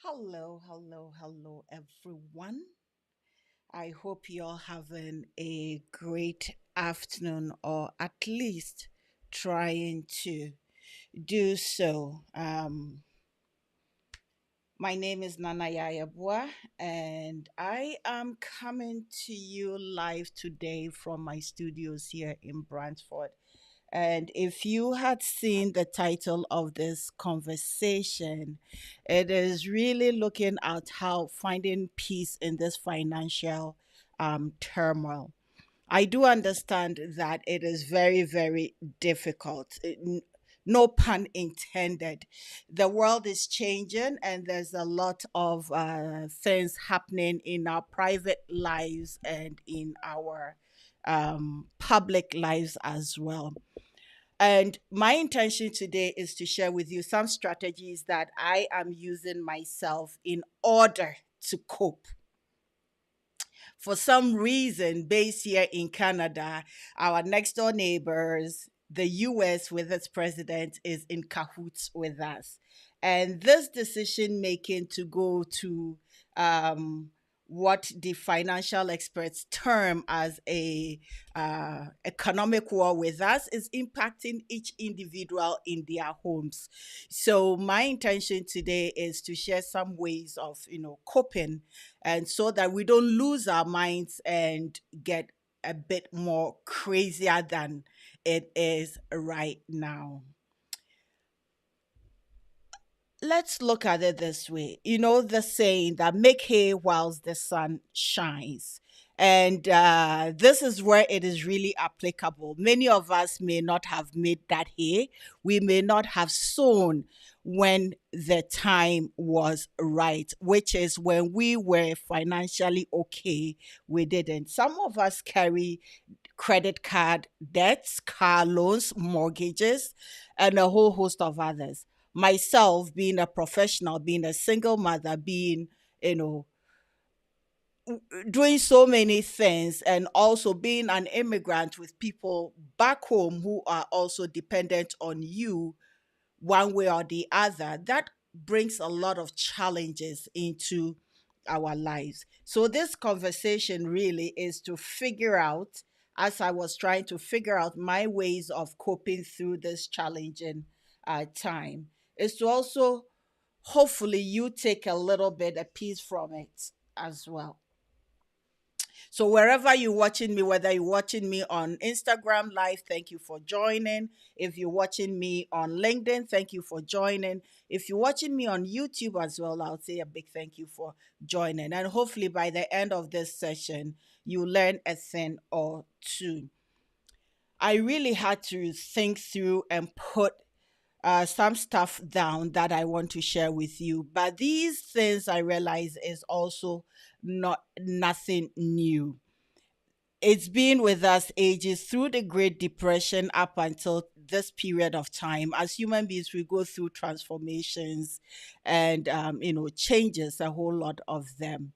Hello, everyone. I hope you're having a great afternoon or at least trying to do so. My name is Nana Yaa Yeboaa, and I am coming to you live today from my studios here in Brantford. And if you had seen the title of this conversation, it is really looking at how finding peace in this financial turmoil. I do understand that it is very, very difficult. No pun intended. The world is changing, and there's a lot of things happening in our private lives and in our public lives as well. And my intention today is to share with you some strategies that I am using myself in order to cope. For some reason, based here in Canada, our next door neighbors, the US with its president, is in cahoots with us. And this decision making to go to what the financial experts term as a economic war with us is impacting each individual in their homes. So my intention today is to share some ways of coping, and so that we don't lose our minds and get a bit more crazier than it is right now. Let's look at it this way. You know, the saying that make hay whilst the sun shines. And this is where it is really applicable. Many of us may not have made that hay. We may not have sown when the time was right, which is when we were financially okay. We didn't. Some of us carry credit card debts, car loans, mortgages, and a whole host of others. Myself, being a professional, being a single mother, being, you know, doing so many things, and also being an immigrant with people back home who are also dependent on you one way or the other, that brings a lot of challenges into our lives. So, this conversation really is to figure out, as I was trying to figure out my ways of coping through this challenging time, is to also hopefully you take a little bit, a piece from it as well. So wherever you're watching me, whether you're watching me on Instagram Live, thank you for joining. If you're watching me on LinkedIn, thank you for joining. If you're watching me on YouTube as well, I'll say a big thank you for joining. And hopefully by the end of this session, you learn a thing or two. I really had to think through and put some stuff down that I want to share with you. But these things I realize is also not nothing new. It's been with us ages through the Great Depression up until this period of time. As human beings, we go through transformations and changes, a whole lot of them.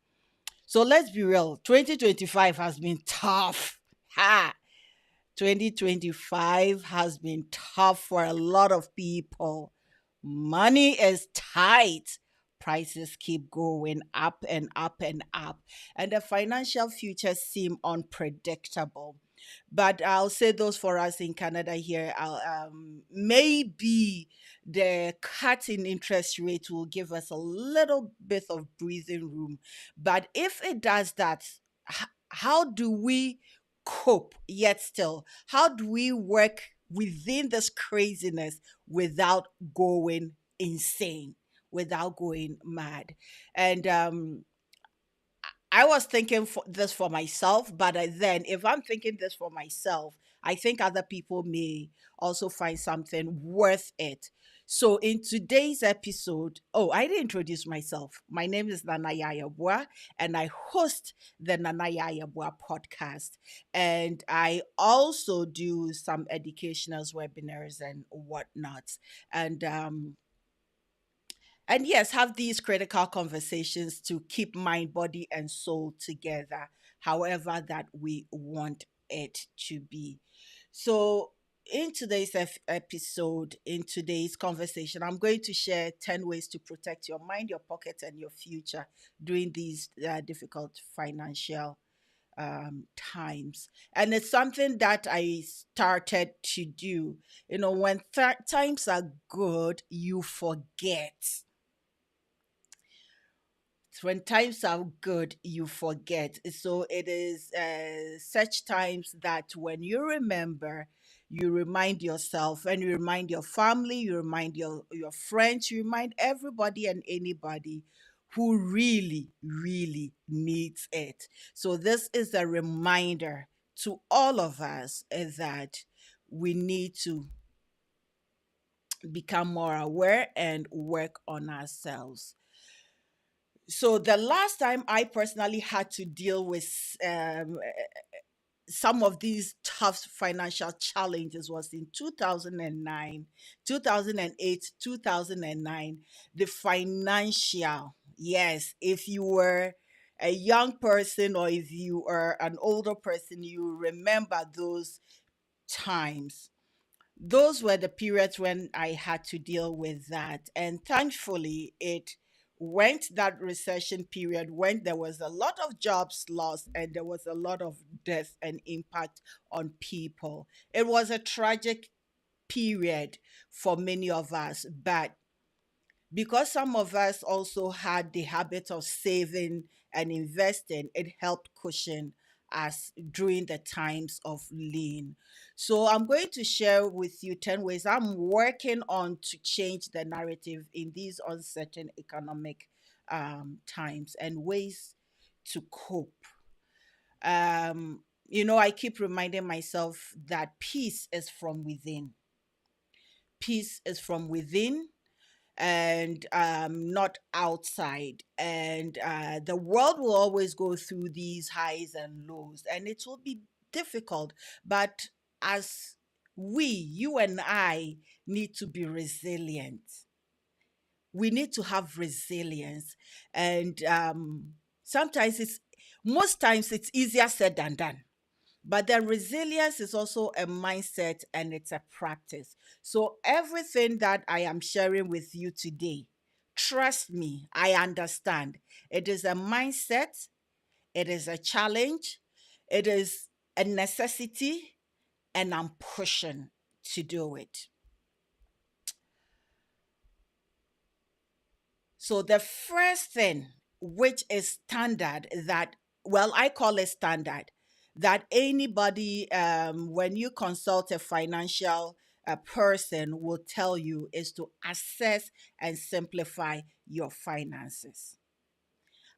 So let's be real. 2025 has been tough. Ha! 2025 has been tough for a lot of people. Money is tight. Prices keep going up and up and up, and the financial futures seem unpredictable. But I'll say those for us in Canada here, maybe the cut in interest rate will give us a little bit of breathing room. But if it does that, how do we cope yet still? How do we work within this craziness without going insane, without going mad? And I was thinking this for myself, but then if I'm thinking this for myself, I think other people may also find something worth it. So in today's episode, oh, I didn't introduce myself. My name is Nana Yaa Yeboaa, and I host the Nana Yaa Yeboaa podcast. And I also do some educational webinars and whatnot. And and yes, have these critical conversations to keep mind, body, and soul together, however that we want it to be. So, in today's episode, in today's conversation, I'm going to share 10 ways to protect your mind, your pocket, and your future during these difficult financial times. And it's something that I started to do. You know, when times are good, you forget. When times are good, you forget. So it is such times that when you remember, you remind yourself and you remind your family, you remind your friends, you remind everybody and anybody who really, really needs it. So this is a reminder to all of us that we need to become more aware and work on ourselves. So the last time I personally had to deal with some of these tough financial challenges was in 2009, 2008, 2009. The financial, yes, if you were a young person or if you are an older person, you remember those times. Those were the periods when I had to deal with that. And thankfully, it went that recession period when there was a lot of jobs lost and there was a lot of death and impact on people. It was a tragic period for many of us, but because some of us also had the habit of saving and investing, it helped cushion us during the times of lean. So I'm going to share with you 10 ways I'm working on to change the narrative in these uncertain economic times and ways to cope. I keep reminding myself that peace is from within. Peace is from within and not outside. And the world will always go through these highs and lows, and it will be difficult. But as you and I, need to be resilient. We need to have resilience, and most times it's easier said than done. But the resilience is also a mindset and it's a practice. So everything that I am sharing with you today, trust me, I understand. It is a mindset, it is a challenge, it is a necessity, and I'm pushing to do it. So the first thing, which is standard, that, well, I call it standard, that anybody, when you consult a financial person, will tell you is to assess and simplify your finances.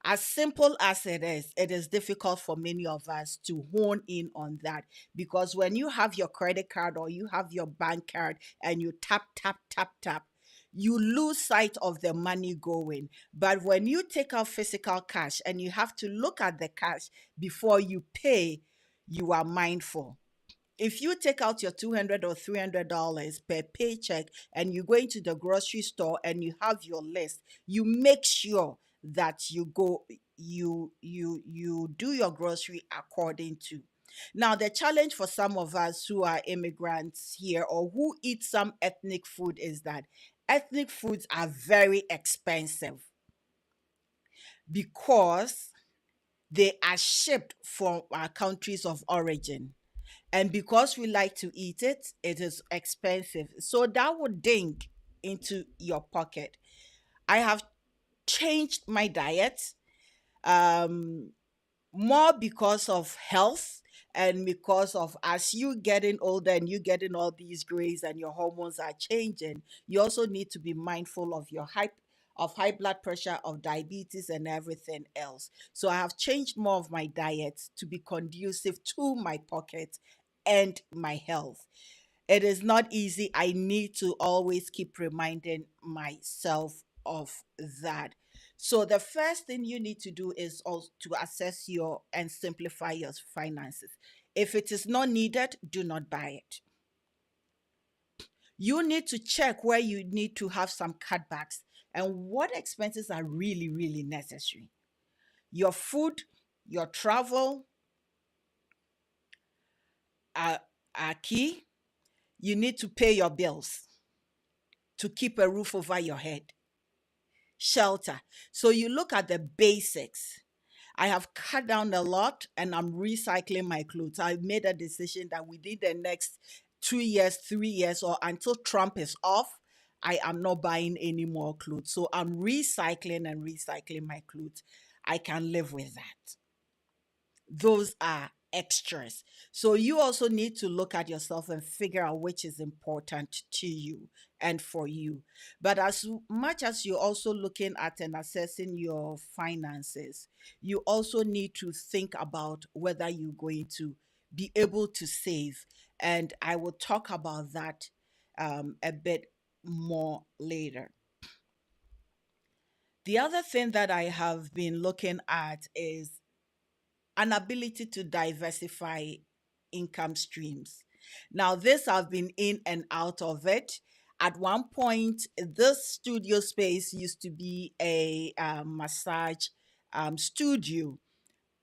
As simple as it is difficult for many of us to hone in on that, because when you have your credit card or you have your bank card and you tap, tap, tap, tap, you lose sight of the money going. But when you take out physical cash and you have to look at the cash before you pay, you are mindful. If you take out your $200 or $300 per paycheck and you go into the grocery store and you have your list, you make sure that you do your grocery according to. Now, the challenge for some of us who are immigrants here or who eat some ethnic food is that ethnic foods are very expensive because they are shipped from our countries of origin. And because we like to eat it, it is expensive. So that would ding into your pocket. I have changed my diet. Um, More because of health and because of, as you getting older and you getting all these grays and your hormones are changing, you also need to be mindful of your high blood pressure, of diabetes and everything else. So I have changed more of my diet to be conducive to my pocket and my health. It is not easy. I need to always keep reminding myself of that. So the first thing you need to do is also to assess your and simplify your finances. If it is not needed, do not buy it. You need to check where you need to have some cutbacks and what expenses are really, really necessary. Your food, your travel are key. You need to pay your bills to keep a roof over your head, shelter. So you look at the basics. I have cut down a lot and I'm recycling my clothes. I've made a decision that within the next 2 years, 3 years, or until Trump is off, I am not buying any more clothes. So I'm recycling and recycling my clothes. I can live with that. Those are extras. So you also need to look at yourself and figure out which is important to you and for you. But as much as you're also looking at and assessing your finances, you also need to think about whether you're going to be able to save. And I will talk about that a bit more later. The other thing that I have been looking at is an ability to diversify income streams. Now, this I've been in and out of it. At one point, this studio space used to be a massage studio,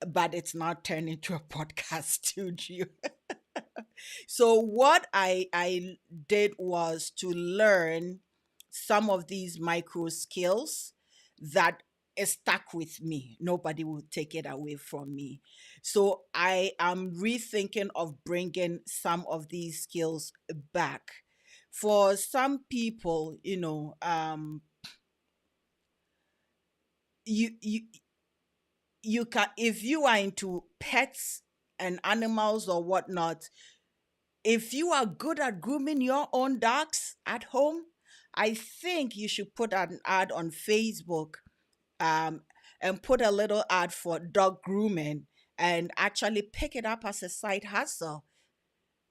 but it's now turned into a podcast studio. So what I did was to learn some of these micro skills that is stuck with me. Nobody will take it away from me. So I am rethinking of bringing some of these skills back. For some people, you you can, if you are into pets and animals or whatnot, if you are good at grooming your own dogs at home, I think you should put an ad on Facebook, um, and put a little ad for dog grooming and actually pick it up as a side hustle.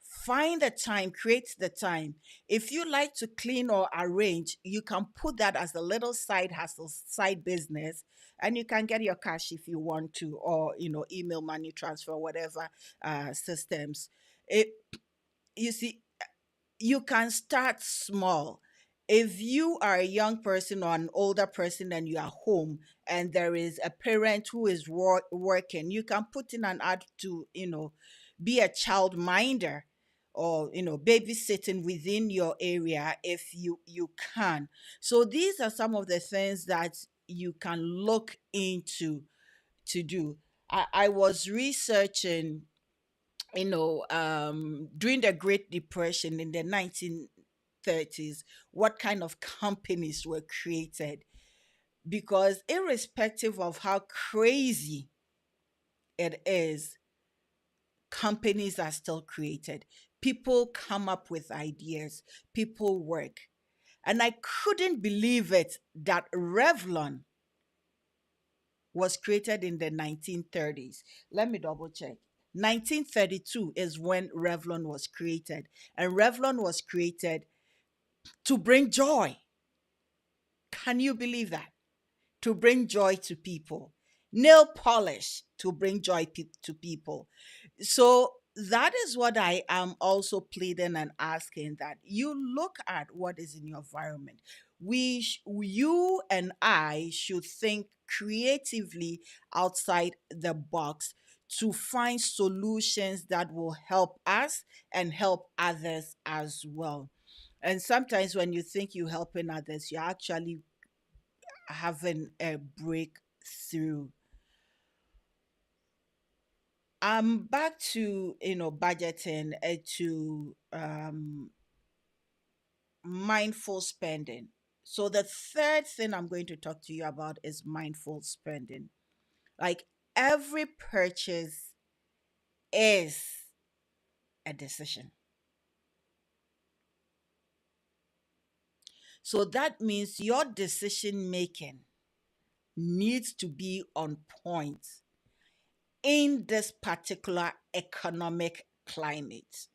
Find the time, create the time. If you like to clean or arrange, you can put that as a little side hustle, side business, and you can get your cash if you want to, or email money transfer, whatever systems. It You see, you can start small. If you are a young person or an older person and you are home and there is a parent who is working, you can put in an ad to, be a child minder or, babysitting within your area if you can. So these are some of the things that you can look into to do. I was researching, during the Great Depression in the 1930s, what kind of companies were created. Because irrespective of how crazy it is, companies are still created. People come up with ideas, people work. And I couldn't believe it that Revlon was created in the 1930s. Let me double check. 1932 is when Revlon was created. And Revlon was created to bring joy. Can you believe that? To bring joy to people. Nail polish to bring joy to people. So that is what I am also pleading and asking, that you look at what is in your environment. You and I should think creatively outside the box to find solutions that will help us and help others as well. And sometimes when you think you're helping others, you're actually having a breakthrough. Back to budgeting, to mindful spending. So the third thing I'm going to talk to you about is mindful spending. Like, every purchase is a decision. So that means your decision making needs to be on point in this particular economic climate.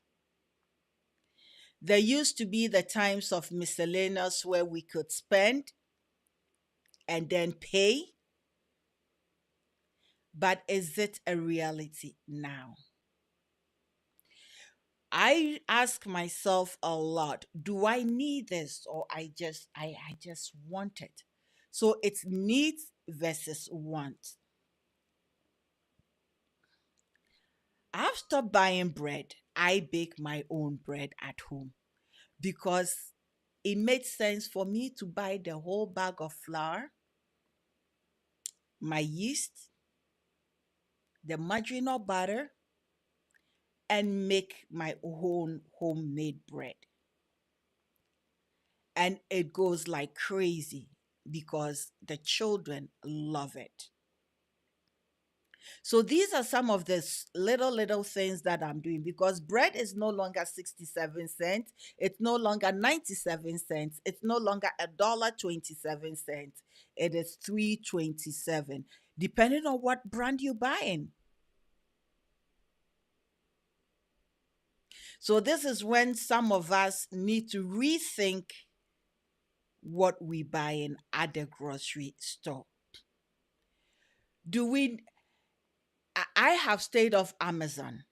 There used to be the times of miscellaneous where we could spend and then pay, but is it a reality now? I ask myself a lot, do I need this, or I just want it? So it's needs versus want. I've stopped buying bread. I bake my own bread at home. because it made sense for me to buy the whole bag of flour, my yeast, the margarine or butter, and make my own homemade bread. And it goes like crazy because the children love it. So these are some of the little things that I'm doing, because bread is no longer 67 cents, it's no longer 97 cents, it's no longer $1.27. It is 3.27, depending on what brand you're buying. So this is when some of us need to rethink what we buying at the grocery store. Do we I have stayed off Amazon,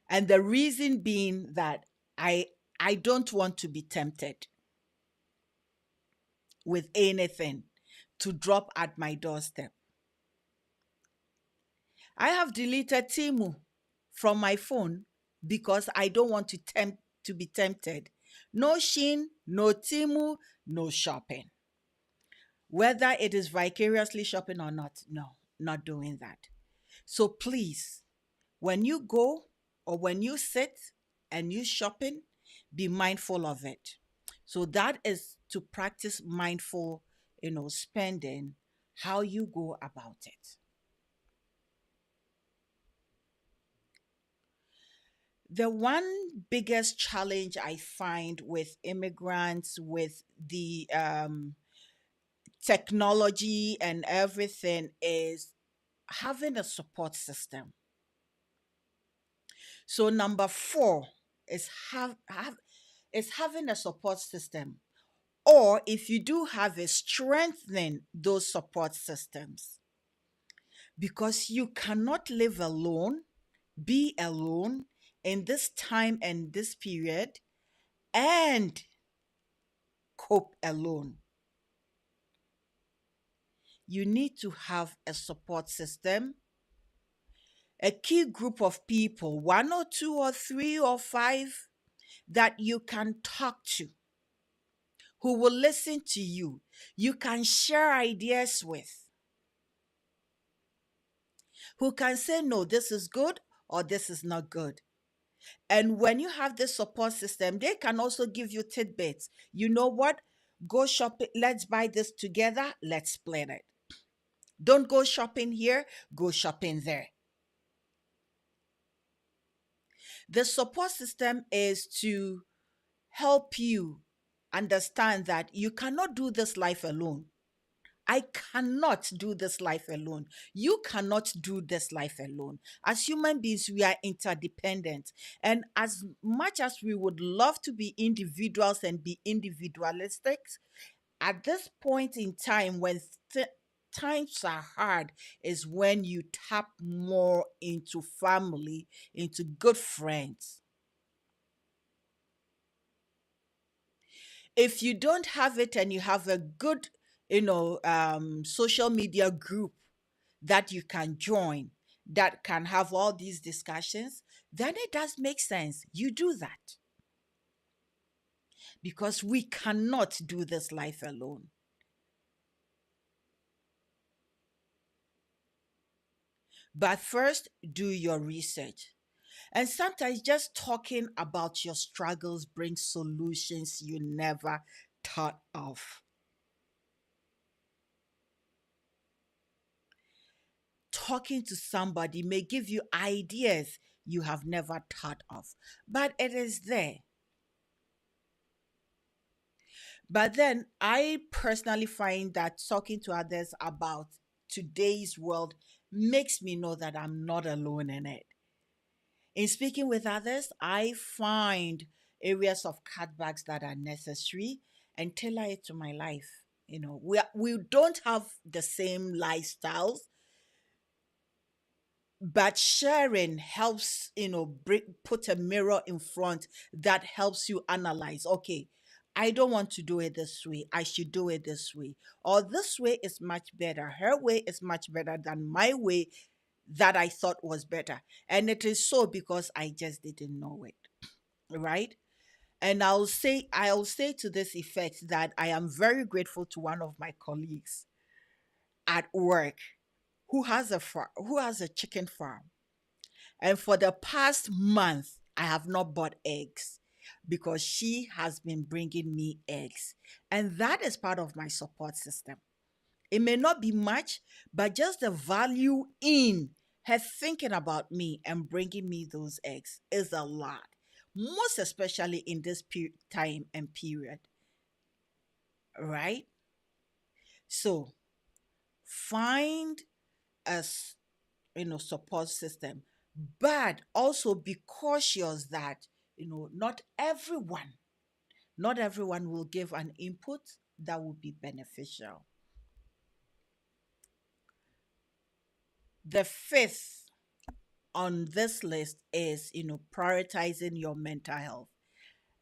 and the reason being that I I don't want to be tempted with anything to drop at my doorstep. I have deleted Timu from my phone because I don't want to be tempted. No Shein, no Timu, no shopping. Whether it is vicariously shopping or not, no, not doing that. So please, when you go or when you sit and you shopping, be mindful of it. So that is to practice mindful, spending, how you go about it. The one biggest challenge I find with immigrants, with the technology and everything, is having a support system. So number four is is having a support system, or if you do have it, strengthening those support systems, because you cannot live alone, be alone in this time and this period, and cope alone. You need to have a support system, a key group of people, one or two or three or five, that you can talk to, who will listen to you, you can share ideas with, who can say, no, this is good or this is not good. And when you have this support system, they can also give you tidbits. You know what? Go shopping. Let's buy this together. Let's split it. Don't go shopping here, go shopping there. The support system is to help you understand that you cannot do this life alone. I cannot do this life alone. You cannot do this life alone. As human beings, we are interdependent. And as much as we would love to be individuals and be individualistic, at this point in time when times are hard is when you tap more into family, into good friends. If you don't have it and you have a good, social media group that you can join, that can have all these discussions, then it does make sense. You do that, because we cannot do this life alone. But first, do your research. And sometimes just talking about your struggles brings solutions you never thought of. Talking to somebody may give you ideas you have never thought of, but it is there. But then I personally find that talking to others about today's world makes me know that I'm not alone in it. In speaking with others, I find areas of cutbacks that are necessary and tailor it to my life. We don't have the same lifestyles, but sharing helps, put a mirror in front that helps you analyze. Okay, I don't want to do it this way, I should do it this way, or this way is much better, her way is much better than my way that I thought was better. And it is so because I just didn't know it, right? And I'll say to this effect that I am very grateful to one of my colleagues at work who has a chicken farm. And for the past month, I have not bought eggs because she has been bringing me eggs. And that is part of my support system. It may not be much, but just the value in her thinking about me and bringing me those eggs is a lot, most especially in this time and period, right? So find a support system, but also be cautious that not everyone will give an input that will be beneficial. The fifth on this list is prioritizing your mental health.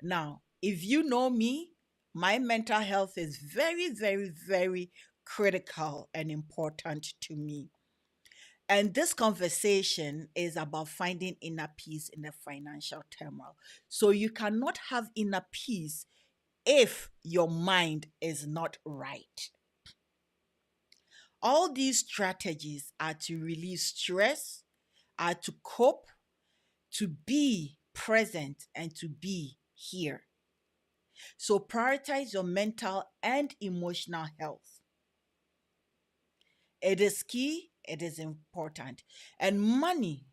Now, if you know me, my mental health is very, very, very critical and important to me. And this conversation is about finding inner peace in the financial turmoil. So you cannot have inner peace if your mind is not right. All these strategies are to release stress, are to cope, to be present, and to be here. So prioritize your mental and emotional health. It is key, it is important. And money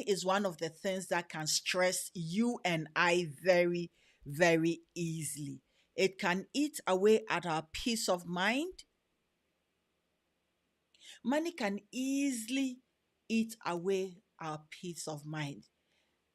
is one of the things that can stress you and I very, very easily. It can eat away at our peace of mind. Money can easily eat away our peace of mind.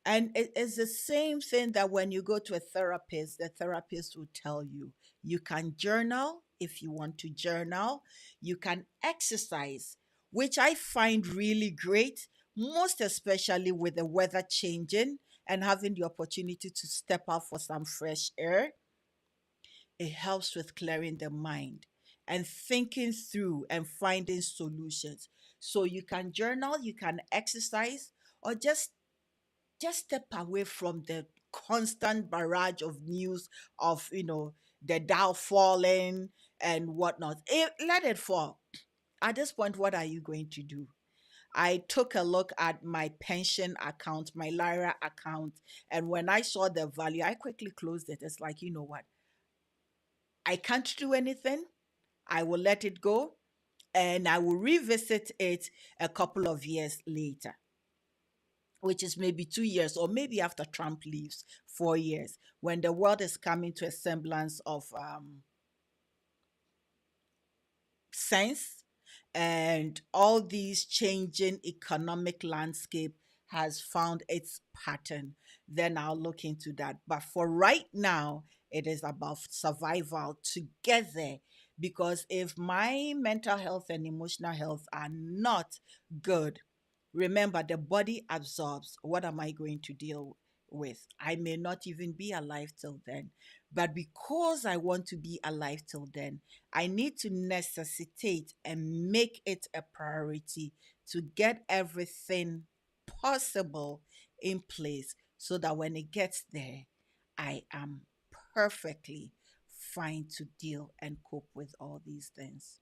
And it is the same thing that when you go to a therapist, the therapist will tell you you can journal if you want to journal, you can exercise, which I find really great, most especially with the weather changing and having the opportunity to step out for some fresh air. It helps with clearing the mind and thinking through and finding solutions. So you can journal, you can exercise, or just step away from the constant barrage of news of the Dow falling and whatnot. Let it fall. At this point, what are you going to do? I took a look at my pension account, my Lyra account, and when I saw the value, I quickly closed it. It's like, you know what? I can't do anything. I will let it go and I will revisit it a couple of years later, which is maybe 2 years or maybe after Trump leaves, 4 years, when the world is coming to a semblance of sense and all these changing economic landscape has found its pattern, then I'll look into that. But for right now, it is about survival together, because if my mental health and emotional health are not good, remember, the body absorbs. What am I going to deal with? I may not even be alive till then. But because I want to be alive till then, I need to necessitate and make it a priority to get everything possible in place so that when it gets there, I am perfectly fine to deal and cope with all these things.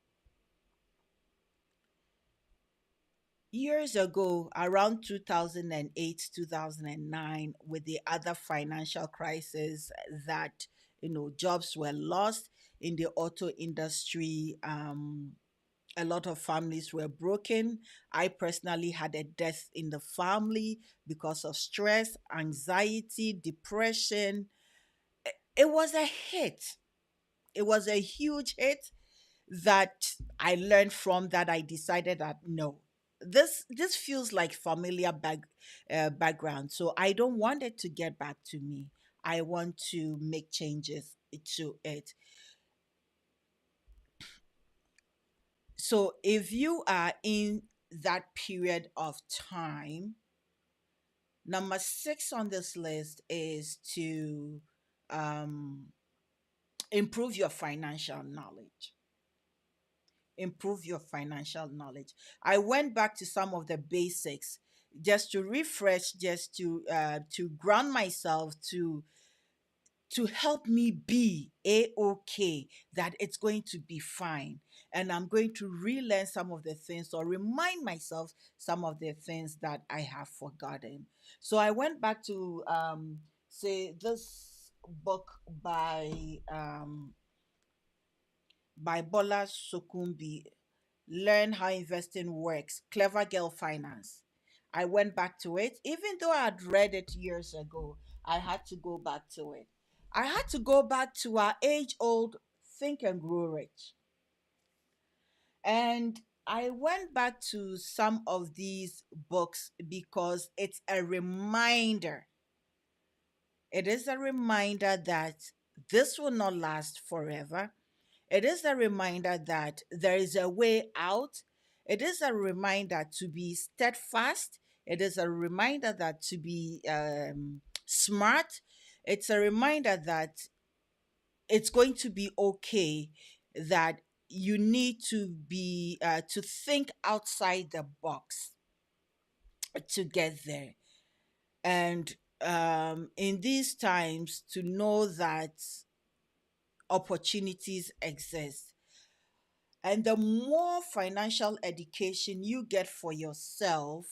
Years ago, around 2008, 2009, with the other financial crisis that, jobs were lost in the auto industry, a lot of families were broken. I personally had a death in the family because of stress, anxiety, depression. It was a hit. It was a huge hit that I learned from, that I decided that no, this feels like familiar background, so I don't want it to get back to me. I want to make changes to it. So if you are in that period of time, number 6 on this list is to um, improve your financial knowledge. Improve your financial knowledge. I went back to some of the basics just to refresh, just to ground myself, to to help me be a-okay, that it's going to be fine. And I'm going to relearn some of the things or remind myself some of the things that I have forgotten. So I went back to say this book by Bola Sokumbi, Learn How Investing Works, Clever Girl Finance. I went back to it. Even though I had read it years ago, I had to go back to it. I had to go back to our age old Think and Grow Rich. And I went back to some of these books because it's a reminder. It is a reminder that this will not last forever. It is a reminder that there is a way out. It is a reminder to be steadfast. It is a reminder that to be smart. It's a reminder that it's going to be okay, that you need to think outside the box to get there. And in these times, to know that opportunities exist. And the more financial education you get for yourself,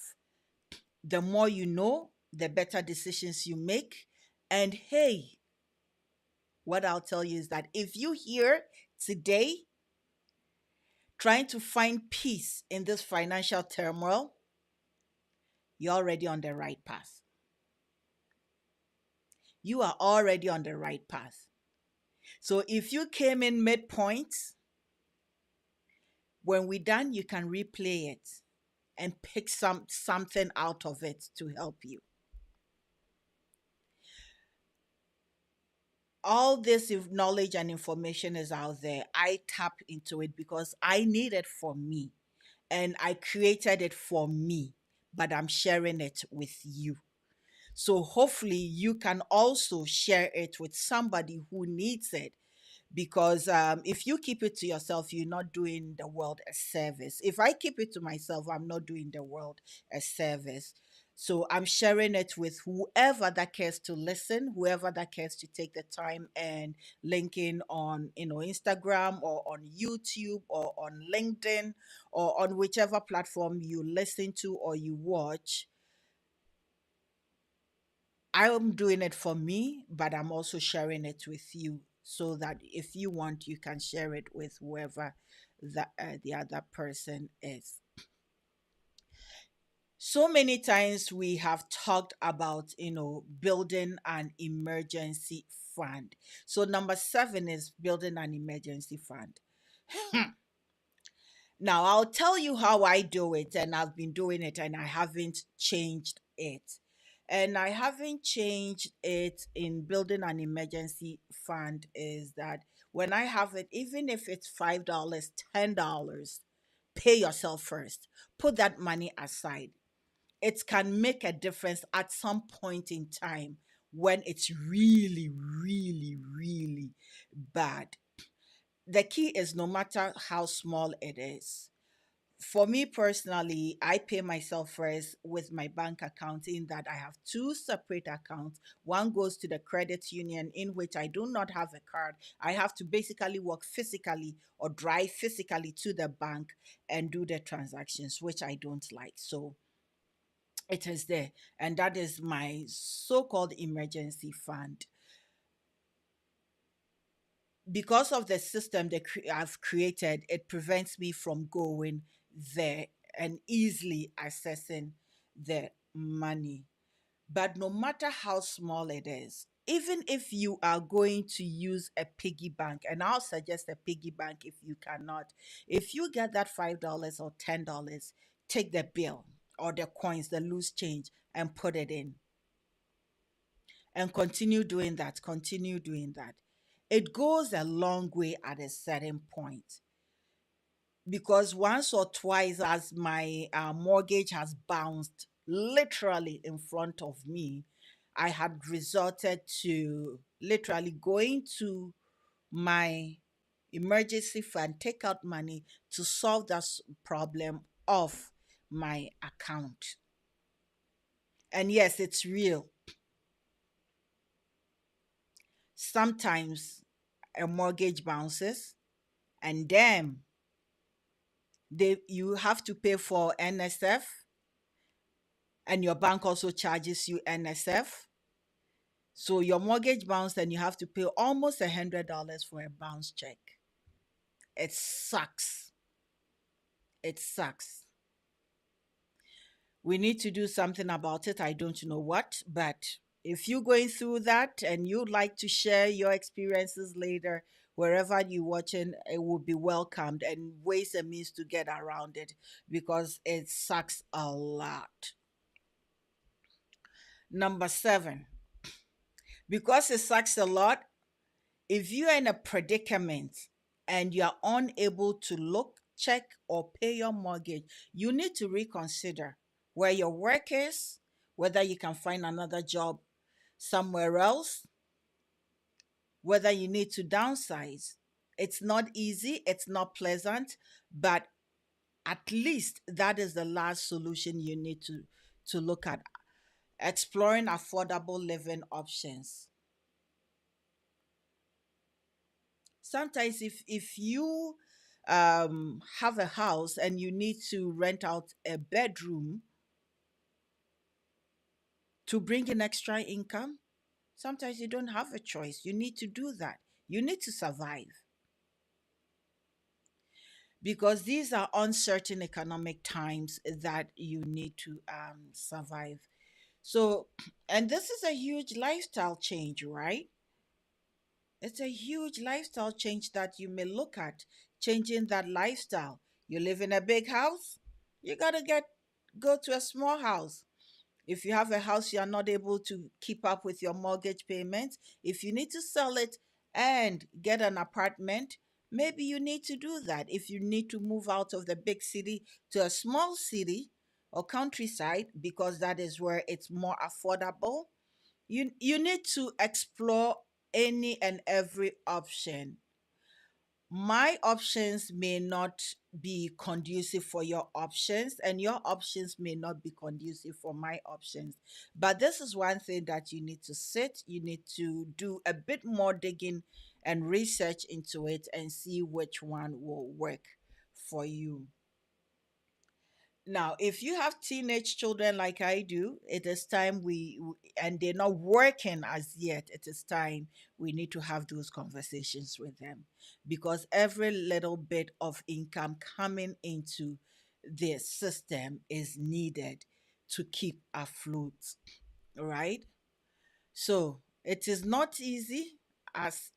the more you know, the better decisions you make. And hey, what I'll tell you is that if you here today trying to find peace in this financial turmoil, you're already on the right path. You are already on the right path. So if you came in midpoint, when we're done, you can replay it and pick something out of it to help you. All this knowledge and information is out there. I tap into it because I need it for me and I created it for me, but I'm sharing it with you. So hopefully you can also share it with somebody who needs it, because if you keep it to yourself, you're not doing the world a service. If I keep it to myself, I'm not doing the world a service. So I'm sharing it with whoever that cares to listen, whoever that cares to take the time and link in on, Instagram or on YouTube or on LinkedIn or on whichever platform you listen to or you watch. I'm doing it for me, but I'm also sharing it with you so that if you want, you can share it with whoever the other person is. So many times we have talked about, building an emergency fund. So number 7 is building an emergency fund. Now, I'll tell you how I do it, and I've been doing it, and I haven't changed it. And I haven't changed it in building an emergency fund is that when I have it, even if it's $5, $10, pay yourself first. Put that money aside. It can make a difference at some point in time when it's really, really, really bad. The key is no matter how small it is. For me personally, I pay myself first with my bank account, in that I have two separate accounts. One goes to the credit union, in which I do not have a card. I have to basically walk physically or drive physically to the bank and do the transactions, which I don't like. So it is there. And that is my so called emergency fund. Because of the system I've created, it prevents me from going there and easily accessing the money. But no matter how small it is, even if you are going to use a piggy bank, and I'll suggest a piggy bank if you cannot, if you get that $5 or $10, take the bill or the coins, the loose change, and put it in and continue doing that, continue doing that. It goes a long way at a certain point, because once or twice, as my mortgage has bounced literally in front of me, I had resorted to literally going to my emergency fund, take out money to solve that problem of my account. And yes, it's real. Sometimes a mortgage bounces, and then you have to pay for NSF, and your bank also charges you NSF. So your mortgage bounced, and you have to pay almost $100 for a bounce check. It sucks. It sucks. We need to do something about it. I don't know what, but if you're going through that and you'd like to share your experiences later, wherever you're watching, it will be welcomed, and ways and means to get around it, because it sucks a lot. Number seven, because it sucks a lot, if you're in a predicament and you're unable to look, check, or pay your mortgage, you need to reconsider where your work is, whether you can find another job somewhere else, whether you need to downsize. It's not easy, it's not pleasant, but at least that is the last solution you need to look at. Exploring affordable living options. Sometimes if you have a house and you need to rent out a bedroom to bring in extra income, sometimes you don't have a choice. You need to do that. You need to survive, because these are uncertain economic times that you need to survive. So, and this is a huge lifestyle change, right? It's a huge lifestyle change that you may look at, changing that lifestyle. You live in a big house, you got to go to a small house. If you have a house, you're not able to keep up with your mortgage payments. If you need to sell it and get an apartment, maybe you need to do that. If you need to move out of the big city to a small city or countryside, because that is where it's more affordable, you need to explore any and every option. My options may not be conducive for your options, and your options may not be conducive for my options. But this is one thing that you need to you need to do a bit more digging and research into it and see which one will work for you. Now, if you have teenage children like I do, it is time and they're not working as yet, it is time we need to have those conversations with them, because every little bit of income coming into the system is needed to keep afloat, right? So it is not easy as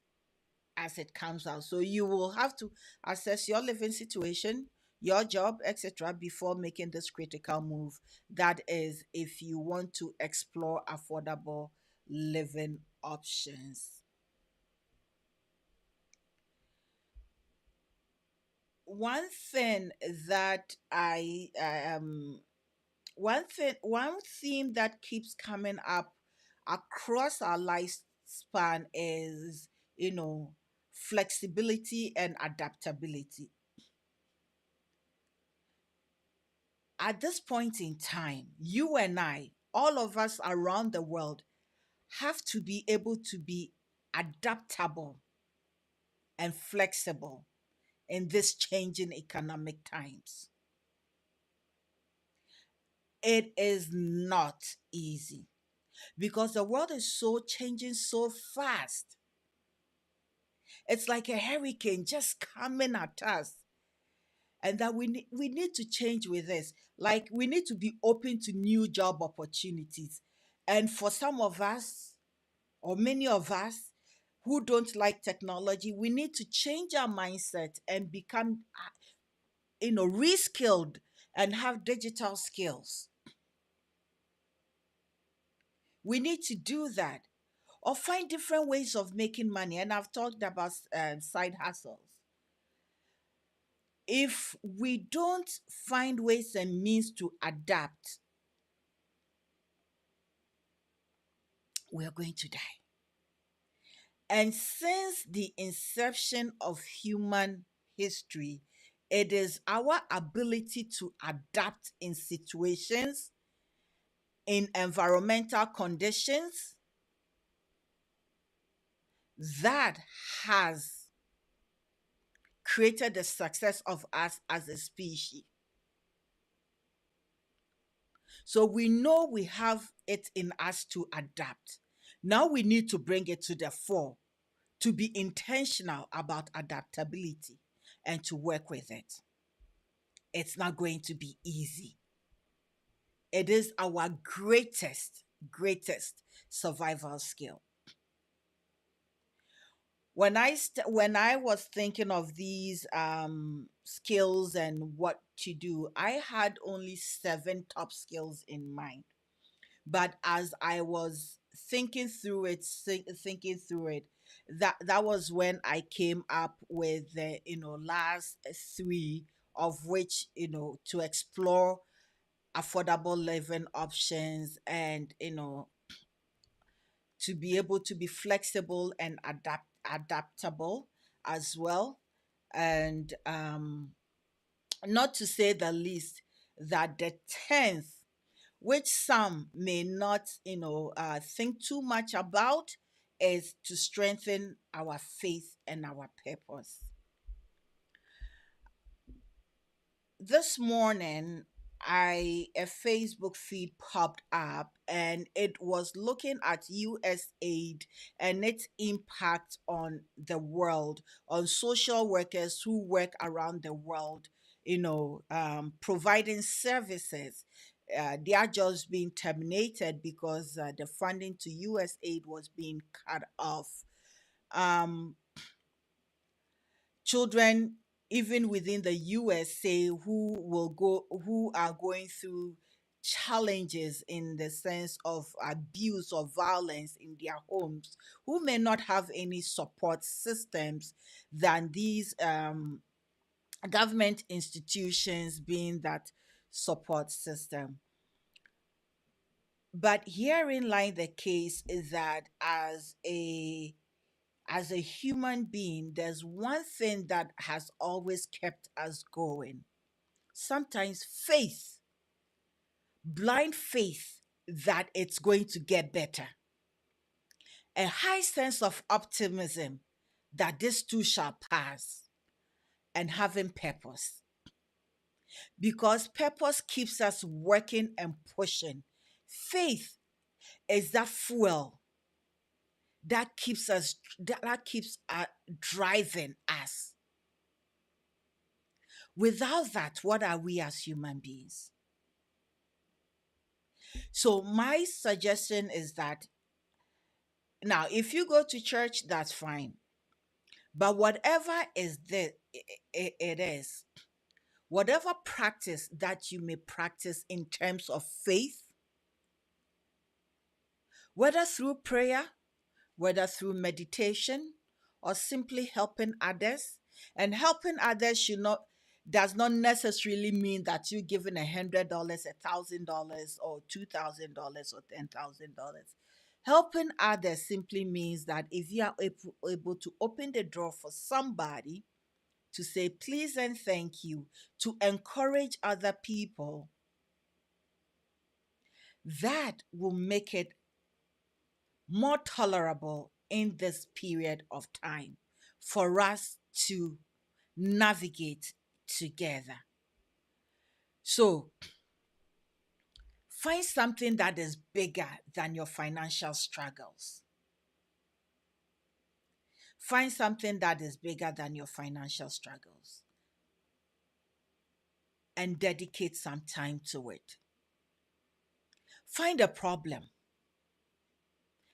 it comes out. So you will have to assess your living situation, your job, etc., before making this critical move. That is, if you want to explore affordable living options. One thing that one theme that keeps coming up across our lifespan is, you know, flexibility and adaptability. At this point in time, you and I, all of us around the world, have to be able to be adaptable and flexible in this changing economic times. It is not easy, because the world is so changing so fast. It's like a hurricane just coming at us, and that we need to change with this. Like, we need to be open to new job opportunities. And for some of us, or many of us who don't like technology, we need to change our mindset and become, reskilled and have digital skills. We need to do that, or find different ways of making money. And I've talked about side hustles. If we don't find ways and means to adapt, we are going to die. And since the inception of human history, it is our ability to adapt in situations, in environmental conditions, that has created the success of us as a species. So we know we have it in us to adapt. Now we need to bring it to the fore, to be intentional about adaptability and to work with it. It's not going to be easy. It is our greatest survival skill. When I was thinking of these skills and what to do, I had only seven top skills in mind. But as I was thinking through it, that was when I came up with the last three, of which to explore affordable living options, and to be able to be flexible and adaptable as well. And not to say the least, that the 10th, which some may not think too much about, is to strengthen our faith and our purpose. This morning, I a Facebook feed popped up, and it was looking at US aid and its impact on the world, on social workers who work around the world, providing services. They are just being terminated because the funding to US aid was being cut off. Um, Children, even within the USA, who are going through challenges in the sense of abuse or violence in their homes, who may not have any support systems than these government institutions being that support system. But herein lies the case is that as a human being, there's one thing that has always kept us going. Sometimes faith, blind faith that it's going to get better, a high sense of optimism that this too shall pass, and having purpose. Because purpose keeps us working and pushing. Faith is that fuel that keeps driving us. Without that, what are we as human beings? So my suggestion is that now, if you go to church, that's fine. But whatever it is, whatever practice that you may practice in terms of faith, whether through prayer, whether through meditation, or simply helping others. And helping others should not does not necessarily mean that you giving $100, $1,000, or $2,000 or $10,000. Helping others simply means that if you are able to open the door for somebody to say please and thank you, to encourage other people, that will make it more tolerable in this period of time for us to navigate together. So, find something that is bigger than your financial struggles. Find something that is bigger than your financial struggles and dedicate some time to it. Find a problem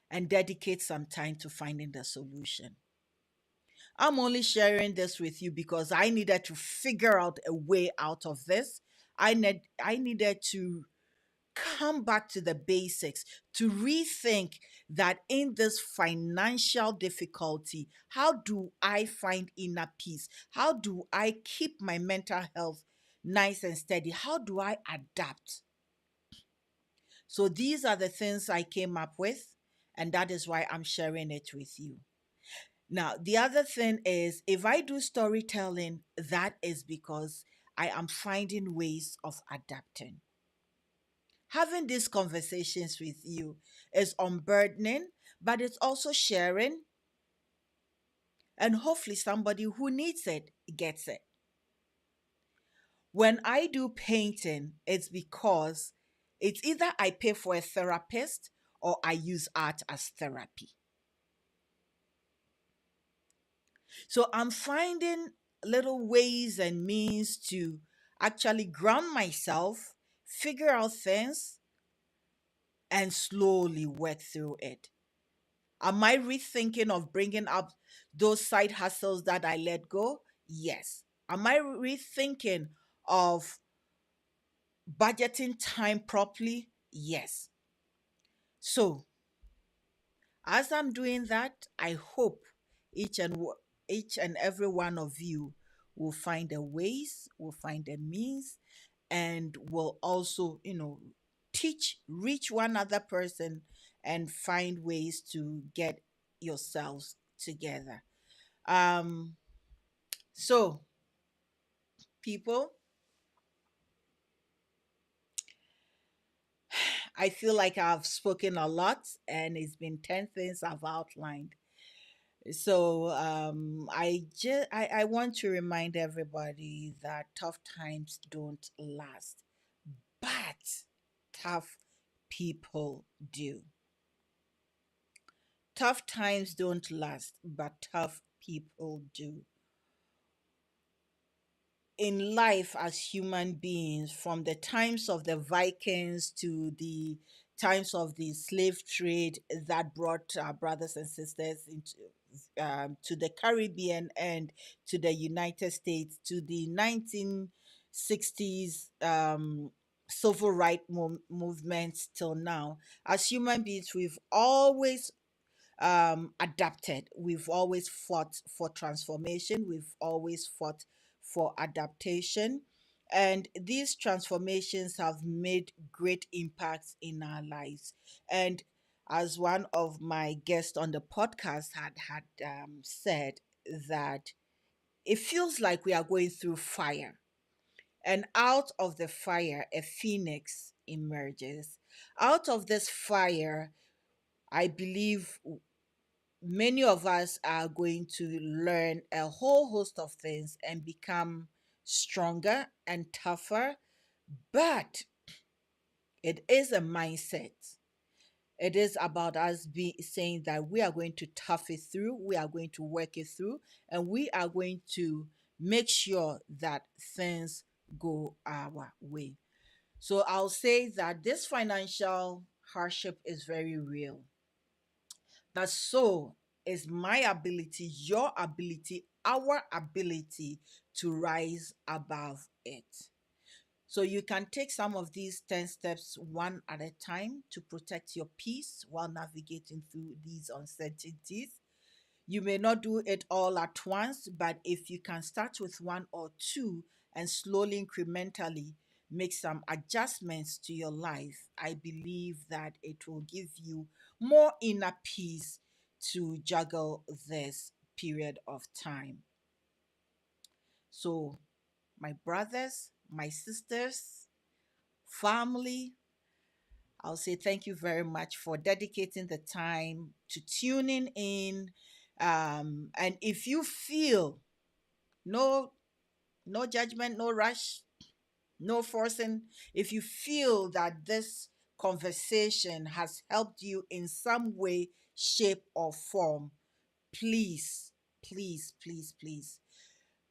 and dedicate some time to finding the solution. I'm only sharing this with you because I needed to figure out a way out of this. I needed to come back to the basics, to rethink that in this financial difficulty, how do I find inner peace? How do I keep my mental health nice and steady? How do I adapt? So these are the things I came up with, and that is why I'm sharing it with you. Now, the other thing is, if I do storytelling, that is because I am finding ways of adapting. Having these conversations with you is unburdening, but it's also sharing. And hopefully, somebody who needs it gets it. When I do painting, it's because it's either I pay for a therapist or I use art as therapy. So I'm finding little ways and means to actually ground myself, figure out things, and slowly work through it. Am I rethinking of bringing up those side hustles that I let go? Yes. Am I rethinking of budgeting time properly? Yes. So, as I'm doing that, I hope each and each and every one of you will find a ways, will find a means, and will also, reach one other person and find ways to get yourselves together. Um, so people, I feel like I've spoken a lot and it's been 10 things I've outlined. So I want to remind everybody that tough times don't last, but tough people do. Tough times don't last, but tough people do. In life as human beings, from the times of the Vikings to the times of the slave trade that brought our brothers and sisters into to the Caribbean and to the United States, to the 1960s civil rights movement till now, as human beings, we've always adapted. We've always fought for transformation. We've always fought for adaptation. And these transformations have made great impacts in our lives. And as one of my guests on the podcast had said, that it feels like we are going through fire. And out of the fire, a phoenix emerges. Out of this fire, I believe many of us are going to learn a whole host of things and become stronger and tougher. But it is a mindset. It is about us saying that we are going to tough it through, we are going to work it through, and we are going to make sure that things go our way. So I'll say that this financial hardship is very real. That so is my ability, your ability, our ability to rise above it. So you can take some of these 10 steps one at a time to protect your peace while navigating through these uncertainties. You may not do it all at once, but if you can start with one or two and slowly, incrementally make some adjustments to your life, I believe that it will give you more inner peace to juggle this period of time. So, my brothers, my sisters, family, I'll say thank you very much for dedicating the time to tuning in. And if you feel no no judgment, no rush, no forcing, if you feel that this conversation has helped you in some way, shape, or form, please, please, please, please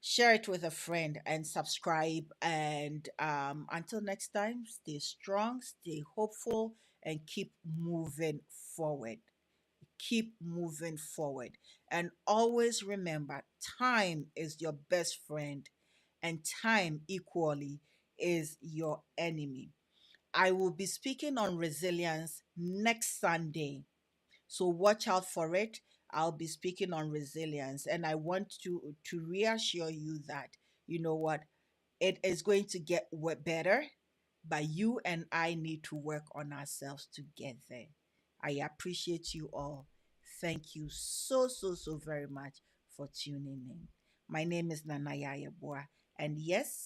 share it with a friend and subscribe. And until next time, stay strong, stay hopeful, and keep moving forward. Keep moving forward. And always remember, time is your best friend, and time equally is your enemy. I will be speaking on resilience next Sunday. So watch out for it. I'll be speaking on resilience, and I want to reassure you that you know what, it is going to get better, but you and I need to work on ourselves to get there. I appreciate you all. Thank you so so so very much for tuning in. My name is Nana Yaa Yeboaa, and yes,